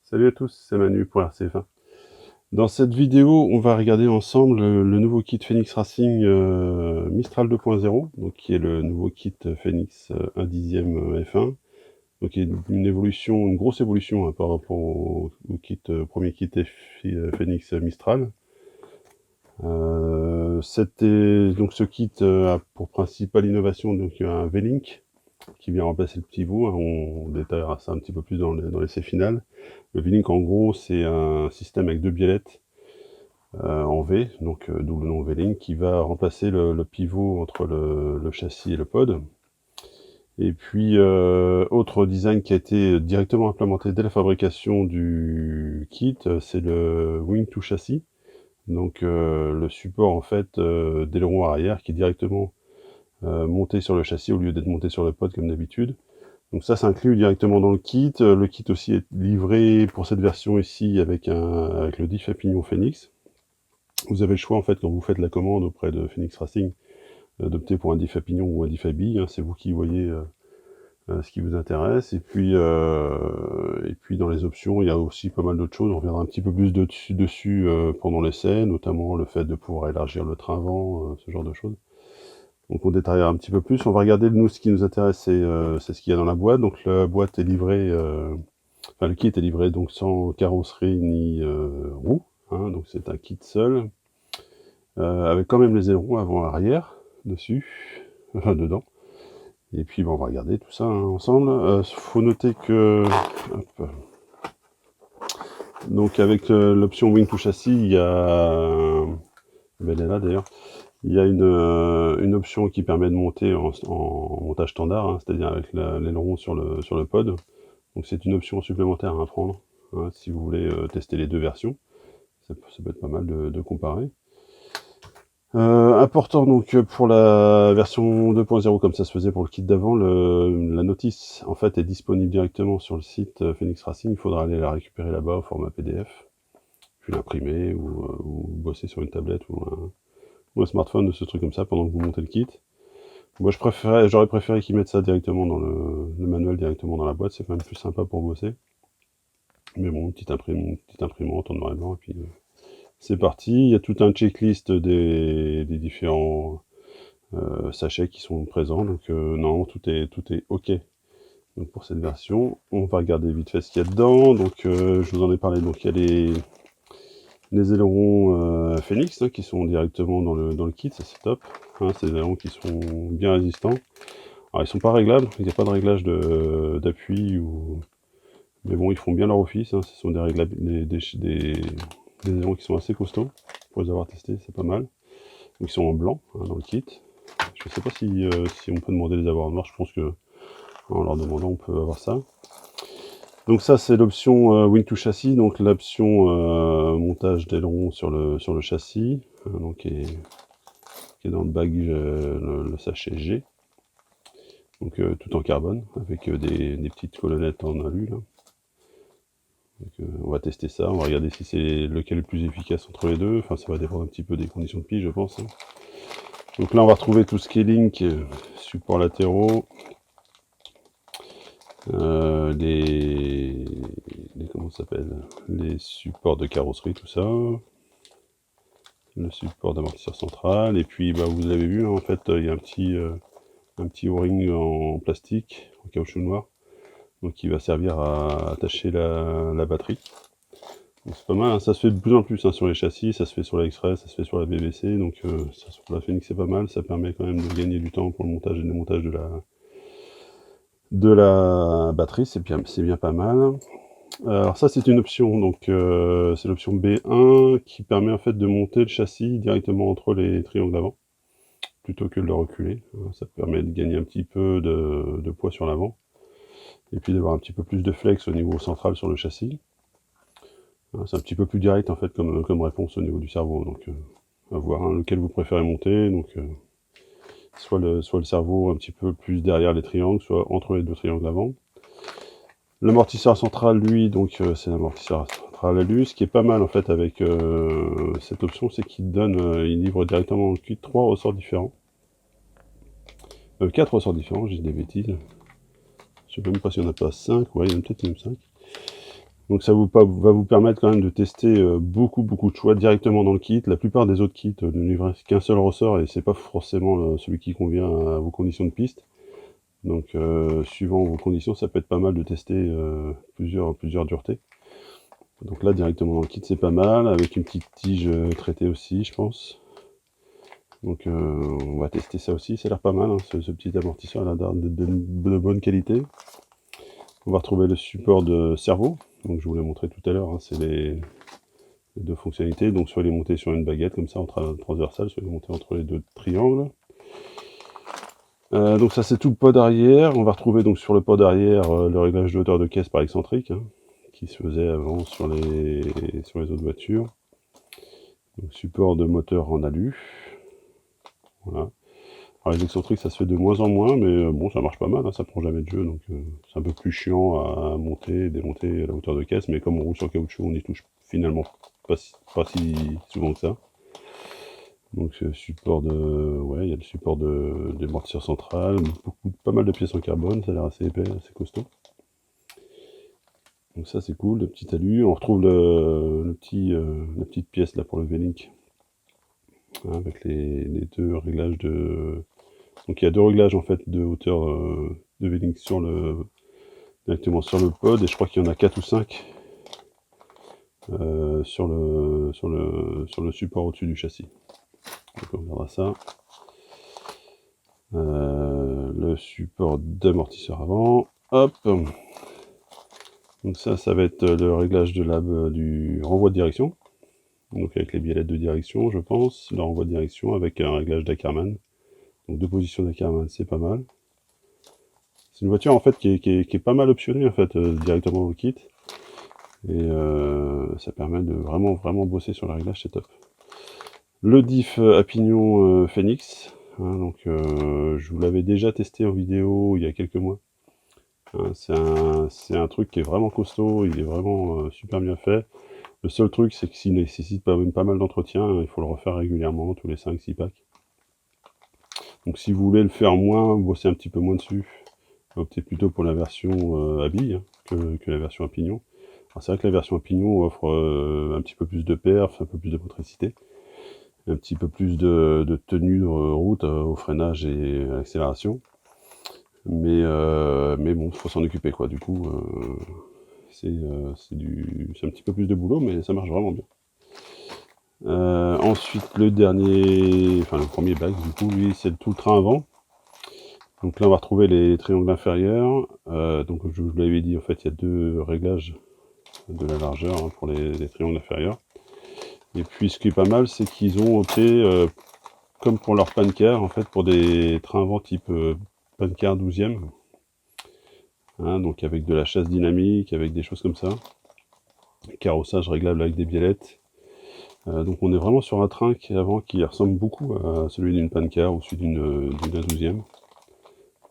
Salut à tous, c'est Manu pour RCF1. Dans cette vidéo, on va regarder ensemble le nouveau kit Phoenix Racing Mistral 2.0, donc qui est le nouveau kit Phoenix 1 dixième F1, donc qui est une évolution, une grosse évolution hein, par rapport au kit, premier kit Phoenix Mistral. Donc ce kit a pour principale innovation donc un V-Link qui vient remplacer le pivot. On détaillera ça un petit peu plus dans l'essai final. Le V-Link, en gros, c'est un système avec deux biellettes en V, donc d'où le nom V-Link, qui va remplacer le pivot entre le châssis et le pod. Et puis, autre design qui a été directement implémenté dès la fabrication du kit, c'est le Wing to Châssis. Donc, le support, en fait, d'aileron arrière qui est directement monté sur le châssis au lieu d'être monté sur le pod comme d'habitude. Donc ça s'inclut directement dans le kit. Le kit aussi est livré pour cette version ici avec le diff à pignon Phoenix. Vous avez le choix en fait quand vous faites la commande auprès de Phoenix Racing d'opter pour un diff à pignon ou un diff à billes. C'est vous qui voyez ce qui vous intéresse. Et puis dans les options, il y a aussi pas mal d'autres choses. On reviendra un petit peu plus dessus pendant l'essai, notamment le fait de pouvoir élargir le train avant, ce genre de choses. Donc on détaillera un petit peu plus. On va regarder nous ce qui nous intéresse, c'est ce qu'il y a dans la boîte. Donc la boîte est livrée, enfin le kit est livré donc sans carrosserie ni roue. Hein, donc c'est un kit seul, avec quand même les ailerons avant-arrière dessus, enfin dedans. Et puis on va regarder tout ça hein, ensemble. Faut noter que, hop, donc avec l'option Wing to Châssis, il y a, elle est là d'ailleurs. Il y a une option qui permet de monter en montage standard, hein, c'est-à-dire avec l'aileron sur le pod. Donc c'est une option supplémentaire à prendre hein, si vous voulez tester les deux versions. Ça peut être pas mal de comparer. Important donc pour la version 2.0 comme ça se faisait pour le kit d'avant, la notice en fait est disponible directement sur le site Phoenix Racing. Il faudra aller la récupérer là-bas au format PDF, puis l'imprimer ou bosser sur une tablette ou un smartphone de ce truc comme ça pendant que vous montez le kit. Moi j'aurais préféré qu'ils mettent ça directement dans le manuel, directement dans la boîte, c'est quand même plus sympa pour bosser. Mais bon, petite imprimante en noir et blanc, et puis c'est parti. Il y a tout un checklist des différents sachets qui sont présents, donc normalement tout est ok. Donc pour cette version, on va regarder vite fait ce qu'il y a dedans. Donc je vous en ai parlé, donc il y a les ailerons Phoenix hein, qui sont directement dans le kit, ça c'est top. Hein, c'est des ailerons qui sont bien résistants. Alors ils sont pas réglables, il n'y a pas de réglage d'appui mais bon ils font bien leur office. Hein. Ce sont des ailerons qui sont assez costauds. Pour les avoir testés, c'est pas mal. Donc ils sont en blanc hein, dans le kit. Je sais pas si on peut demander de les avoir en noir. Je pense que en leur demandant on peut avoir ça. Donc ça c'est l'option Wing to Châssis, donc l'option montage d'aileron sur le châssis, donc qui est dans le bag le sachet G. Donc tout en carbone avec des petites colonnettes en alu là. Donc, on va tester ça, on va regarder si c'est lequel est le plus efficace entre les deux. Enfin ça va dépendre un petit peu des conditions de pige je pense. Hein. Donc là on va retrouver tout ce qui est link, supports latéraux, comment ça s'appelle, les supports de carrosserie, tout ça, le support d'amortisseur central, et puis bah, vous avez vu, hein, en fait, il y a un petit O-ring en plastique, en caoutchouc noir, donc qui va servir à attacher la batterie. C'est pas mal, hein, ça se fait de plus en plus hein, sur les châssis, ça se fait sur la X-Ray, ça se fait sur la BBC, donc ça, sur la Phoenix c'est pas mal, ça permet quand même de gagner du temps pour le montage et le démontage de la batterie, c'est bien pas mal. Alors ça c'est une option, donc c'est l'option B1 qui permet en fait de monter le châssis directement entre les triangles avant, plutôt que de le reculer. Ça permet de gagner un petit peu de poids sur l'avant, et puis d'avoir un petit peu plus de flex au niveau central sur le châssis. C'est un petit peu plus direct en fait comme réponse au niveau du cerveau, donc à voir hein, lequel vous préférez monter, donc soit le cerveau un petit peu plus derrière les triangles, soit entre les deux triangles avant. L'amortisseur central, lui, donc c'est l'amortisseur central alu. Ce qui est pas mal en fait avec cette option, c'est qu'il il livre directement dans le kit 3 ressorts différents. 4 ressorts différents, j'ai des bêtises. Je sais même pas s'il n'y en a pas 5, ouais, il y en a peut-être même 5. Donc ça va vous permettre quand même de tester beaucoup de choix directement dans le kit. La plupart des autres kits ne livrent qu'un seul ressort et c'est pas forcément celui qui convient à vos conditions de piste. Donc suivant vos conditions, ça peut être pas mal de tester plusieurs duretés. Donc là directement dans le kit c'est pas mal, avec une petite tige traitée aussi je pense. Donc on va tester ça aussi, ça a l'air pas mal, hein, ce petit amortisseur a l'air de bonne qualité. On va retrouver le support de cerveau, donc je vous l'ai montré tout à l'heure, hein, c'est les deux fonctionnalités, donc soit les monter sur une baguette comme ça en transversale, soit les monter entre les deux triangles. Donc ça c'est tout le pod arrière. On va retrouver donc sur le pod arrière le réglage de hauteur de caisse par excentrique, hein, qui se faisait avant sur les autres voitures. Donc, support de moteur en alu. Voilà. Alors les excentriques ça se fait de moins en moins, mais bon ça marche pas mal, hein, ça prend jamais de jeu, donc c'est un peu plus chiant à monter et démonter la hauteur de caisse, mais comme on roule sur caoutchouc, on y touche finalement pas si souvent que ça. Donc support de, ouais, il y a le support de d'amortisseur central, pas mal de pièces en carbone, ça a l'air assez épais, assez costaud. Donc ça c'est cool, le petit alu. On retrouve la petite pièce là pour le V-Link, hein, avec les deux réglages de. Donc il y a deux réglages en fait de hauteur de V-Link directement sur le pod, et je crois qu'il y en a 4 ou 5 sur le support au-dessus du châssis. Donc on regardera ça. Le support d'amortisseur avant. Hop. Donc ça va être le réglage du renvoi de direction. Donc avec les biellettes de direction, je pense. Le renvoi de direction avec un réglage d'Ackerman. Donc deux positions d'Ackerman, c'est pas mal. C'est une voiture en fait qui est pas mal optionnée en fait directement au kit. Et ça permet de vraiment bosser sur le réglage, c'est top. Le diff à pignon Phoenix. Hein, donc je vous l'avais déjà testé en vidéo il y a quelques mois. Hein, c'est un truc qui est vraiment costaud, il est vraiment super bien fait. Le seul truc, c'est que s'il nécessite pas mal d'entretien, hein, il faut le refaire régulièrement, tous les 5-6 packs. Donc si vous voulez le faire moins, bosser un petit peu moins dessus, optez plutôt pour la version à billes, hein, que la version à pignon. C'est vrai que la version à pignon offre un petit peu plus de perf, un peu plus de motricité, un petit peu plus de tenue de route au freinage et à l'accélération. Mais bon, il faut s'en occuper quoi. Du coup, c'est un petit peu plus de boulot, mais ça marche vraiment bien. Ensuite, le premier bac, du coup, lui, c'est tout le train avant. Donc là, on va retrouver les triangles inférieurs. Donc, je vous l'avais dit, en fait, il y a deux réglages de la largeur, hein, pour les triangles inférieurs. Et puis, ce qui est pas mal, c'est qu'ils ont opté, comme pour leur pancar, en fait, pour des trains avant type pancar 12e. Hein, donc avec de la chasse dynamique, avec des choses comme ça. Carrossage réglable avec des biellettes. Donc on est vraiment sur un train qui ressemble beaucoup à celui d'une pancar ou celui d'une 12e.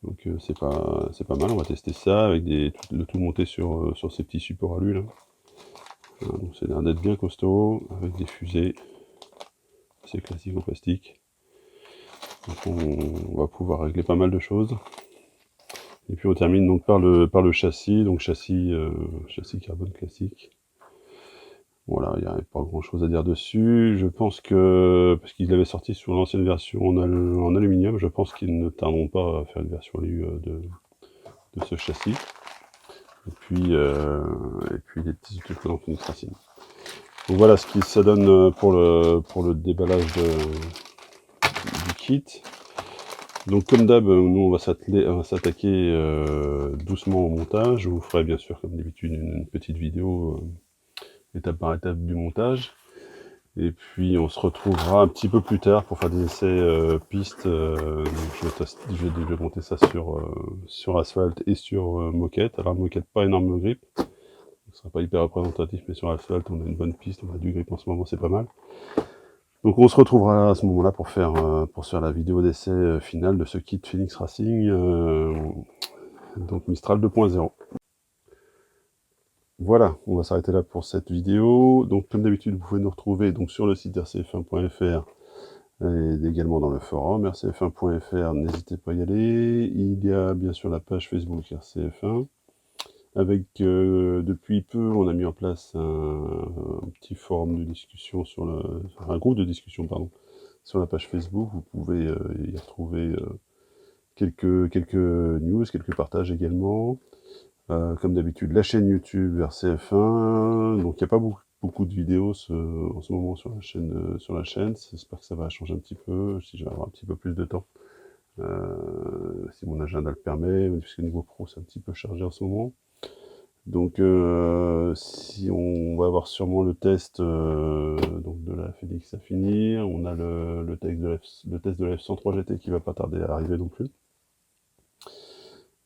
Donc c'est pas mal, on va tester ça avec le tout monté sur ces petits supports alu là. Donc ça a l'air d'être bien costaud, avec des fusées. C'est classique en plastique. Donc on va pouvoir régler pas mal de choses. Et puis on termine donc par le châssis, donc châssis carbone classique. Voilà, il n'y a pas grand chose à dire dessus. Je pense que, parce qu'ils l'avaient sorti sur l'ancienne version en aluminium, je pense qu'ils ne tarderont pas à faire une version alu de ce châssis. Et puis des petits trucs en Phoenix Racing. Donc voilà ce qui ça donne pour le déballage du kit. Donc comme d'hab, nous on va s'attaquer doucement au montage. Je vous ferai bien sûr comme d'habitude une petite vidéo étape par étape du montage. Et puis on se retrouvera un petit peu plus tard pour faire des essais pistes. Je vais monter ça sur asphalte et sur moquette. Alors moquette pas énorme grip, ce sera pas hyper représentatif, mais sur asphalte on a une bonne piste, on a du grip en ce moment, c'est pas mal. Donc on se retrouvera à ce moment-là pour faire la vidéo d'essai finale de ce kit Phoenix Racing, donc Mistral 2.0. Voilà, on va s'arrêter là pour cette vidéo. Donc comme d'habitude, vous pouvez nous retrouver donc sur le site rcf1.fr et également dans le forum rcf1.fr, n'hésitez pas à y aller. Il y a bien sûr la page Facebook RCF1, avec, depuis peu, on a mis en place un petit forum de discussion un groupe de discussion, pardon, sur la page Facebook. Vous pouvez, y retrouver, quelques news, quelques partages également. Comme d'habitude, la chaîne YouTube RCF1, donc il n'y a pas beaucoup de vidéos en ce moment sur la chaîne. J'espère que ça va changer un petit peu, si je vais avoir un petit peu plus de temps. Si mon agenda le permet, puisque niveau pro, c'est un petit peu chargé en ce moment. Donc, si on va avoir sûrement le test donc de la Phoenix à finir, on a le test de la F103 GT qui va pas tarder à arriver non plus.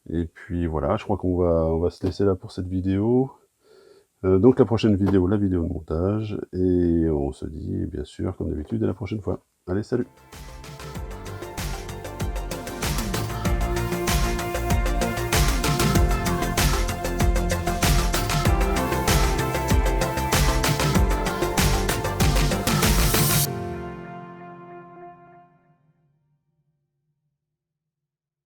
Et puis voilà, je crois on va se laisser là pour cette vidéo. Donc la prochaine vidéo, la vidéo de montage, et on se dit bien sûr, comme d'habitude, à la prochaine fois. Allez, salut!